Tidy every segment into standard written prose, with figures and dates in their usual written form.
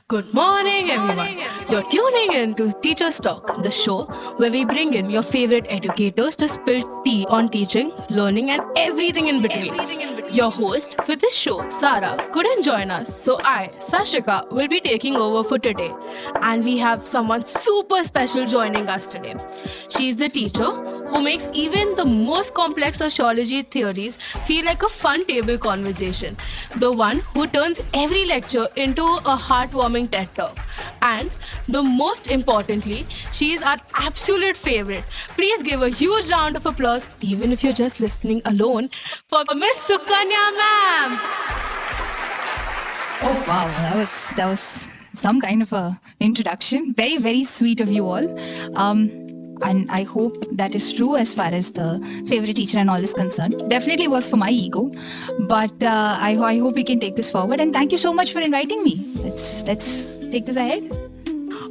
Good morning, everyone. You're tuning in to Teachers Talk, the show where we bring in your favorite educators to spill tea on teaching, learning, and everything in between. Your host for this show, Sara, couldn't join us, so I, Sashrika, will be taking over for today. And we have someone super special joining us today. She's the teacher who makes even the most complex sociology theories feel like a fun table conversation. The one who turns every lecture into a heartwarming TED Talk. And the most importantly, she is our absolute favorite. Please give a huge round of applause, even if you're just listening alone, for Miss Sukanya ma'am. Oh wow, that was some kind of a introduction. Very, very sweet of you all. And I hope that is true as far as the favorite teacher and all is concerned. Definitely works for my ego, but I hope we can take this forward. And thank you so much for inviting me. Let's take this ahead.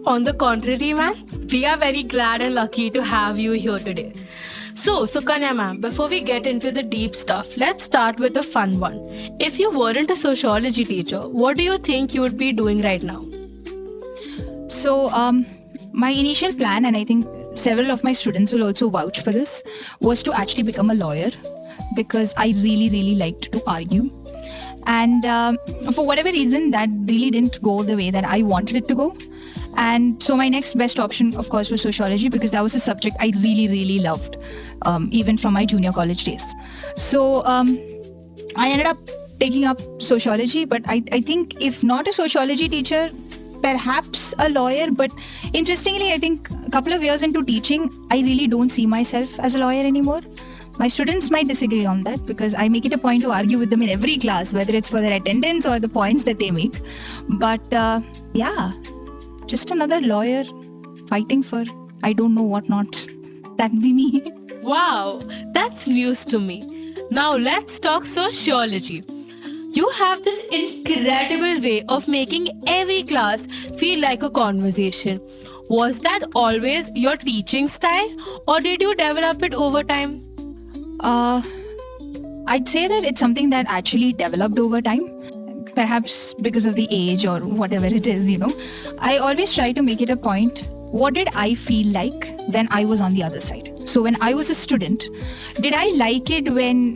On the contrary, ma'am, we are very glad and lucky to have you here today. So, Sukanya ma'am, before we get into the deep stuff, let's start with a fun one. If you weren't a sociology teacher, what do you think you would be doing right now? So, my initial plan, and I think several of my students will also vouch for this, was to actually become a lawyer because I really, really liked to argue. And for whatever reason, that really didn't go the way that I wanted it to go. And so my next best option, of course, was sociology because that was a subject I really, really loved, even from my junior college days. So I ended up taking up sociology, but I think if not a sociology teacher, perhaps a lawyer. But interestingly, I think a couple of years into teaching, I really don't see myself as a lawyer anymore. My students might disagree on that because I make it a point to argue with them in every class, whether it's for their attendance or the points that they make. But yeah, just another lawyer fighting for I don't know what not. That'd be me. Wow, that's news to me. Now let's talk sociology. You have this incredible way of making every class feel like a conversation. Was that always your teaching style, or did you develop it over time? I'd say that it's something that actually developed over time. Perhaps because of the age or whatever it is, I always try to make it a point. What did I feel like when I was on the other side? So when I was a student, did I like it when,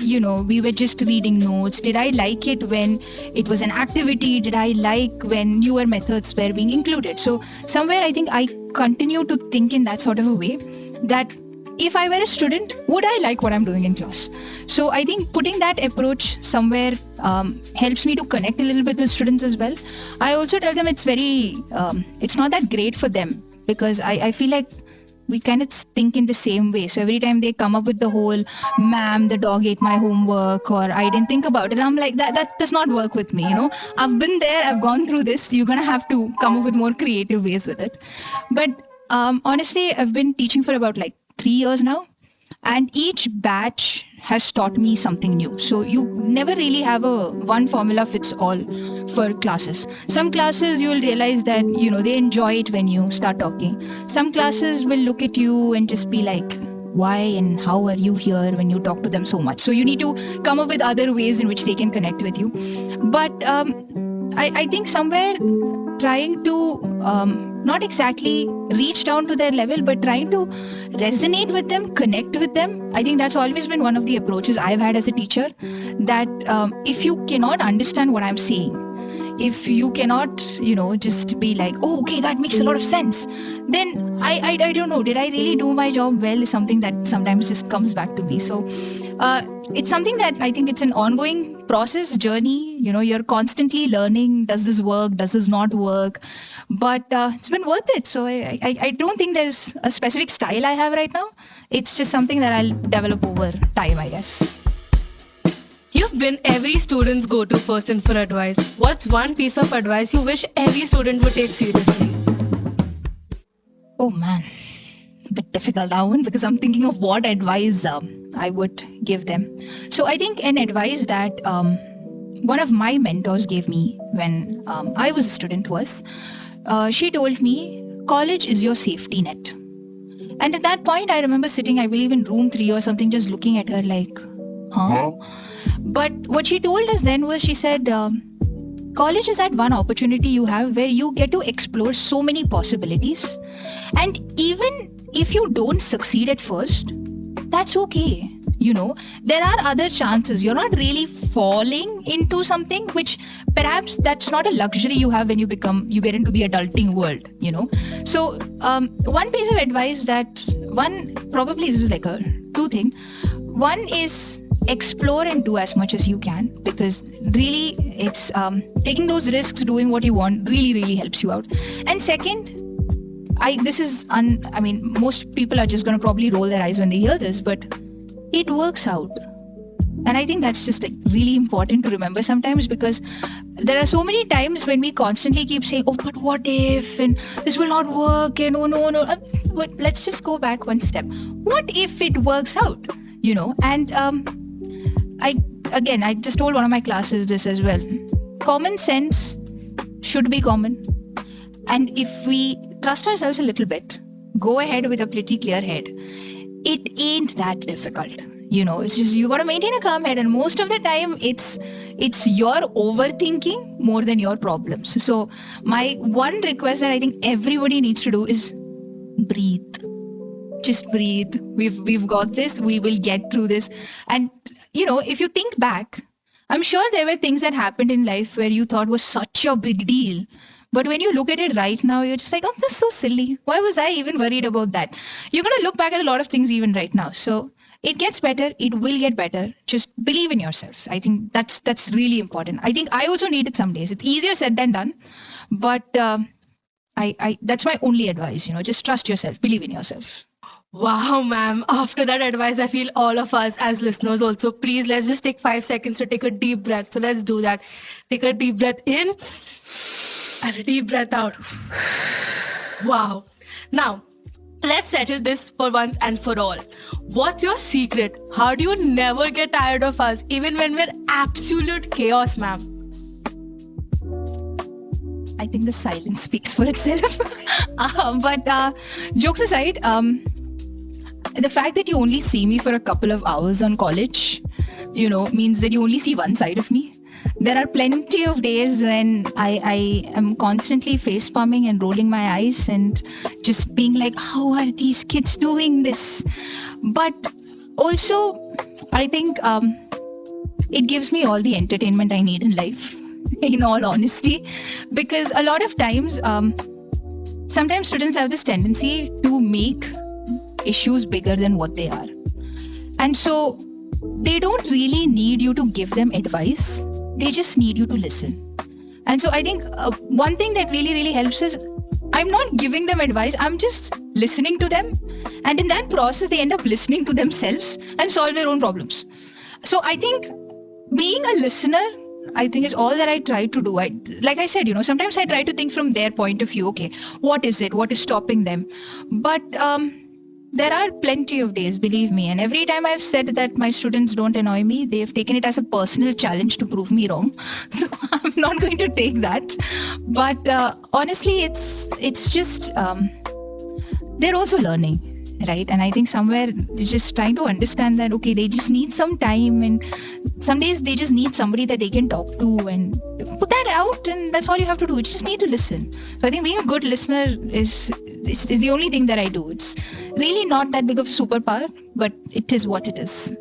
we were just reading notes? Did I like it when it was an activity? Did I like when newer methods were being included? So somewhere I think I continue to think in that sort of a way that if I were a student, would I like what I'm doing in class? So I think putting that approach somewhere helps me to connect a little bit with students as well. I also tell them it's not that great for them because I feel like we kind of think in the same way. So every time they come up with the whole, ma'am, the dog ate my homework, or I didn't think about it, I'm like, that does not work with me, I've been there, I've gone through this. You're going to have to come up with more creative ways with it. But honestly, I've been teaching for about 3 years now. And each batch has taught me something new. So you never really have a one formula fits all for classes. Some classes you will realize that, they enjoy it when you start talking. Some classes will look at you and just be like, why and how are you here when you talk to them so much? So you need to come up with other ways in which they can connect with you. But I think somewhere trying to not exactly reach down to their level, but trying to resonate with them, connect with them. I think that's always been one of the approaches I've had as a teacher, that if you cannot understand what I'm saying, if you cannot, just be like, oh, okay, that makes a lot of sense, then I don't know, did I really do my job well is something that sometimes just comes back to me. So it's something that I think it's an ongoing process, journey. You're constantly learning, does this work, does this not work? But it's been worth it. So I don't think there's a specific style I have right now. It's just something that I'll develop over time, I guess. You've been every student's go-to person for advice. What's one piece of advice you wish every student would take seriously? Oh man, a bit difficult that one because I'm thinking of what advice I would give them. So I think an advice that one of my mentors gave me when I was a student was, she told me, college is your safety net. And at that point, I remember sitting, I believe in room 3 or something, just looking at her like, huh? But what she told us then was, she said, college is that one opportunity you have where you get to explore so many possibilities. And even if you don't succeed at first, that's okay. There are other chances. You're not really falling into something, which perhaps that's not a luxury you have when you get into the adulting world, So one piece of advice probably this is like a two thing. One is explore and do as much as you can, because really it's taking those risks, doing what you want really, really helps you out. And second, most people are just going to probably roll their eyes when they hear this, but it works out. And I think that's just like really important to remember sometimes, because there are so many times when we constantly keep saying, oh, but what if, and this will not work, and oh, no. But let's just go back one step. What if it works out? And I just told one of my classes this as well. Common sense should be common. And if we trust ourselves a little bit, go ahead with a pretty clear head, it ain't that difficult. It's just you got to maintain a calm head, and most of the time it's your overthinking more than your problems. So my one request that I think everybody needs to do is breathe. Just breathe. We've got this. We will get through this. And if you think back, I'm sure there were things that happened in life where you thought was such a big deal. But when you look at it right now, you're just like, oh, that's so silly. Why was I even worried about that? You're going to look back at a lot of things even right now. So it gets better. It will get better. Just believe in yourself. I think that's really important. I think I also need it some days. It's easier said than done. But I that's my only advice. Just trust yourself. Believe in yourself. Wow, ma'am. After that advice, I feel all of us as listeners also, please, let's just take 5 seconds to take a deep breath. So let's do that. Take a deep breath in and a deep breath out. Wow. Now, let's settle this for once and for all. What's your secret? How do you never get tired of us, even when we're absolute chaos, ma'am? I think the silence speaks for itself. But jokes aside, the fact that you only see me for a couple of hours on college, means that you only see one side of me. There are plenty of days when I am constantly face palming and rolling my eyes and just being like, how are these kids doing this? But also, I think it gives me all the entertainment I need in life, in all honesty, because a lot of times, sometimes students have this tendency to make issues bigger than what they are. And so they don't really need you to give them advice. They just need you to listen. And so I think one thing that really, really helps is I'm not giving them advice. I'm just listening to them. And in that process, they end up listening to themselves and solve their own problems. So I think being a listener, I think, is all that I try to do. Like I said, sometimes I try to think from their point of view. Okay, what is it? What is stopping them? But there are plenty of days, believe me. And every time I've said that my students don't annoy me, they've taken it as a personal challenge to prove me wrong. So I'm not going to take that. But honestly, it's just, they're also learning, right? And I think somewhere just trying to understand that, okay, they just need some time. And some days they just need somebody that they can talk to and put that out. And that's all you have to do. You just need to listen. So I think being a good listener is the only thing that I do. It's really not that big of a superpower, but it is what it is.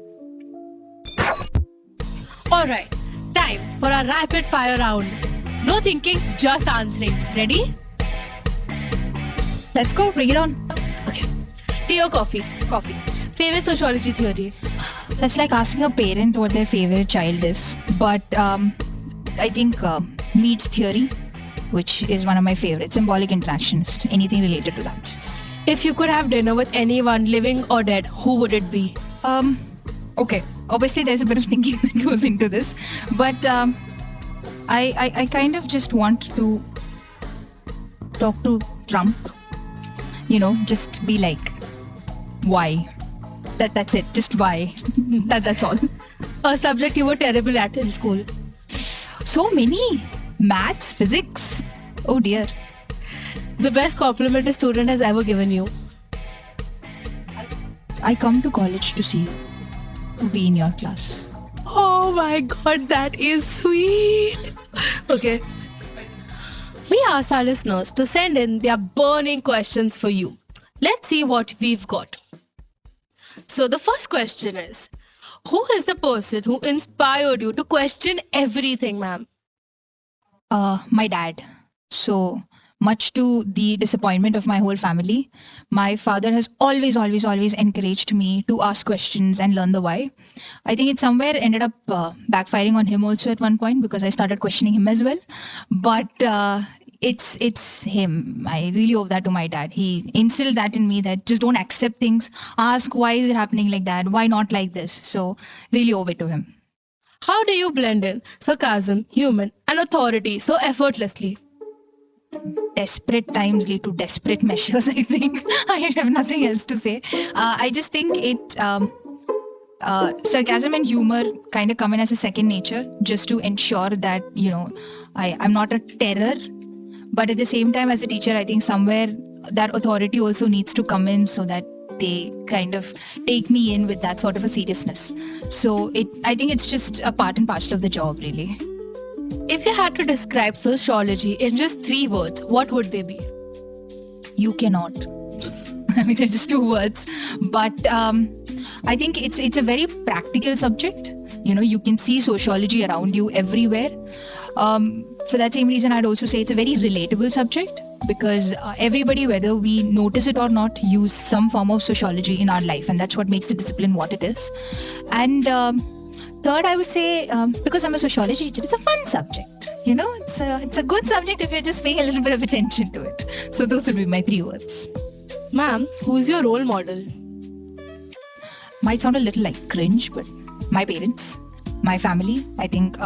Alright, time for a rapid fire round. No thinking, just answering. Ready? Let's go, bring it on. Okay. Tea or coffee? Coffee. Favorite sociology theory? That's like asking a parent what their favorite child is. But I think Mead's theory, which is one of my favorites, symbolic interactions, anything related to that. If you could have dinner with anyone, living or dead, who would it be? Okay, obviously there's a bit of thinking that goes into this, but I kind of just want to talk to Trump, just be like, why? That's it, just why? That's all. A subject you were terrible at in school? So many. Maths, physics. Oh dear. The best compliment a student has ever given you? I come to college to see you, to be in your class. Oh my god, that is sweet. Okay, we asked our listeners to send in their burning questions for you. Let's see what we've got. So the first question is, who is the person who inspired you to question everything, ma'am? My dad. So much to the disappointment of my whole family, my father has always encouraged me to ask questions and learn the why. I think it somewhere ended up backfiring on him also at one point because I started questioning him as well. But it's him. I really owe that to my dad. He instilled that in me, that just don't accept things. Ask why is it happening like that? Why not like this? So really owe it to him. How do you blend in sarcasm, humor, and authority so effortlessly? Desperate times lead to desperate measures, I think. I have nothing else to say. I just think sarcasm and humor kind of come in as a second nature, just to ensure that, I'm not a terror. But at the same time, as a teacher, I think somewhere that authority also needs to come in so that they kind of take me in with that sort of a seriousness. So I think it's just a part and parcel of the job, really. If you had to describe sociology in just 3 words, what would they be? You cannot. I mean, they're just 2 words. But I think it's a very practical subject. You can see sociology around you everywhere. For that same reason, I'd also say it's a very relatable subject because everybody, whether we notice it or not, use some form of sociology in our life. And that's what makes the discipline what it is. And third, I would say, because I'm a sociology teacher, it's a fun subject. It's a good subject if you're just paying a little bit of attention to it. So those would be my 3 words. Ma'am, who's your role model? Might sound a little like cringe, but my parents, my family. I think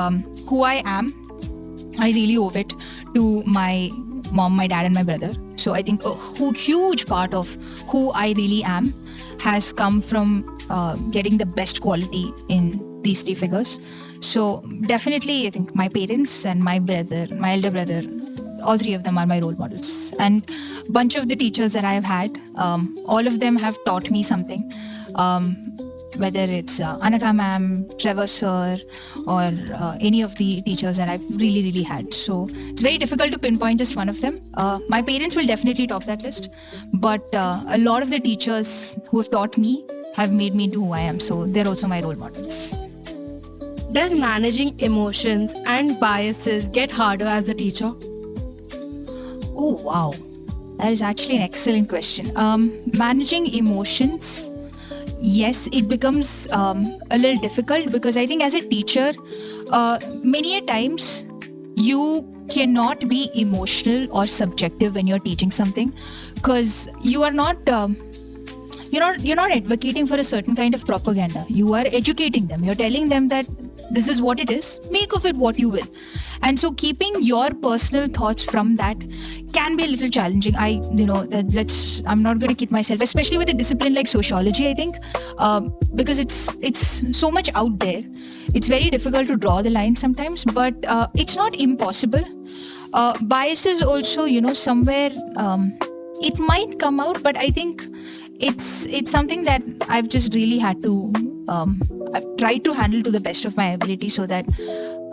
who I am, I really owe it to my mom, my dad, and my brother. So I think a huge part of who I really am has come from getting the best quality in these 3 figures. So definitely, I think my parents and my brother, my elder brother, all 3 of them are my role models. And a bunch of the teachers that I have had, all of them have taught me something. Whether it's Anaka ma'am, Trevor sir, or any of the teachers that I've really had. So it's very difficult to pinpoint just one of them. My parents will definitely top that list. But a lot of the teachers who have taught me have made me do who I am. So they're also my role models. Does managing emotions and biases get harder as a teacher? Oh, wow. That is actually an excellent question. Managing emotions, yes, it becomes a little difficult because I think as a teacher, many a times you cannot be emotional or subjective when you're teaching something because you are not... You're not advocating for a certain kind of propaganda. You are educating them. You're telling them that this is what it is. Make of it what you will. And so keeping your personal thoughts from that can be a little challenging. I'm not going to kid myself, especially with a discipline like sociology, I think, because it's so much out there. It's very difficult to draw the line sometimes, but it's not impossible. Biases also, somewhere it might come out, but I think it's something that I've just really had to I've tried to handle to the best of my ability so that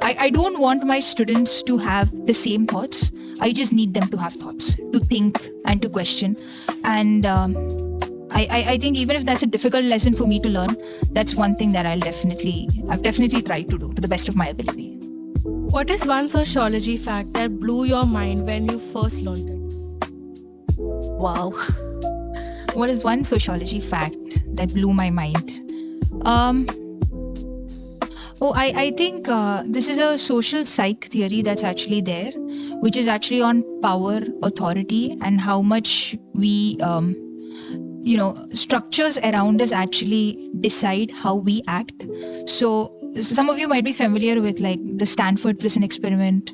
I don't want my students to have the same thoughts. I just need them to have thoughts, to think and to question. And I think even if that's a difficult lesson for me to learn, that's one thing that I've definitely tried to do to the best of my ability. What is one sociology fact that blew your mind when you first learned it? Wow. What is one sociology fact that blew my mind? I think this is a social psych theory that's actually there, which is actually on power, authority, and how much we, structures around us actually decide how we act. So some of you might be familiar with like the Stanford prison experiment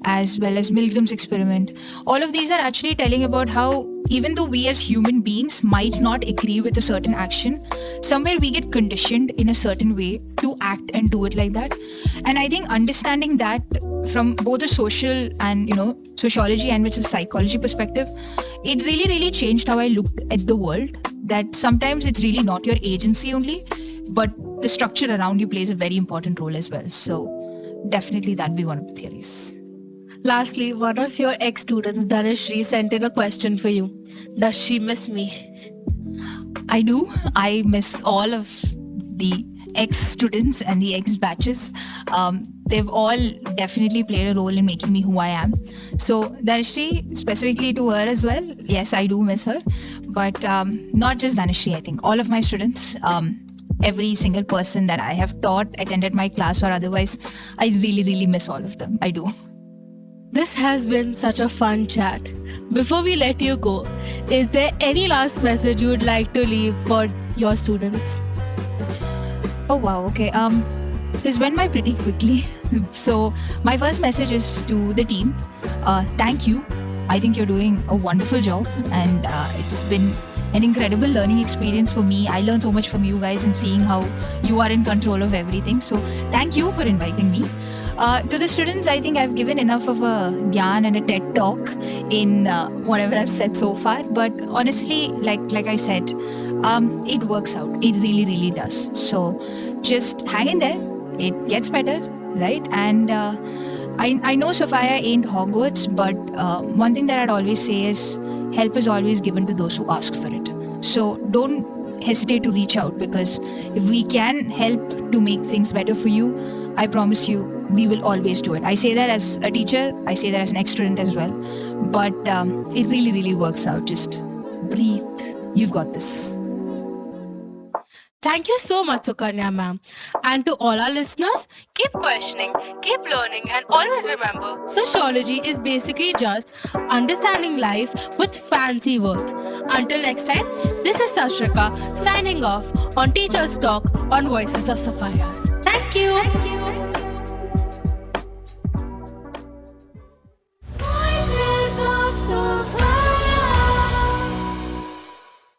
as well as Milgram's experiment. All of these are actually telling about how even though we as human beings might not agree with a certain action, somewhere we get conditioned in a certain way to act and do it like that. And I think understanding that from both a social and, sociology and which is psychology perspective, it really changed how I looked at the world. That sometimes it's really not your agency only, but the structure around you plays a very important role as well. So definitely that'd be one of the theories. Lastly, one of your ex-students, Dhanashri, sent in a question for you. Does she miss me? I do. I miss all of the ex-students and the ex-batches. They've all definitely played a role in making me who I am. So, Dhanashri, specifically to her as well, yes, I do miss her. But not just Dhanashri, I think. All of my students, every single person that I have taught, attended my class or otherwise, I really, really miss all of them. I do. This has been such a fun chat. Before we let you go, is there any last message you would like to leave for your students? Oh wow, okay. This went by pretty quickly. So my first message is to the team. Thank you. I think you're doing a wonderful job, and it's been an incredible learning experience for me. I learned so much from you guys and seeing how you are in control of everything. So thank you for inviting me. To the students, I think I've given enough of a gyan and a TED talk in whatever I've said so far. But honestly, like I said, it works out. It really, really does. So just hang in there. It gets better, right? And I know Sophia ain't Hogwarts, but one thing that I'd always say is help is always given to those who ask for it. So don't hesitate to reach out, because if we can help to make things better for you, I promise you, we will always do it. I say that as a teacher, I say that as an ex-student as well. But it really, really works out. Just breathe. You've got this. Thank you so much, Sukanya ma'am. And to all our listeners, keep questioning, keep learning, and always remember, sociology is basically just understanding life with fancy words. Until next time, this is Sashrika signing off on Teacher's Talk on Voices of Sapphires. Thank you.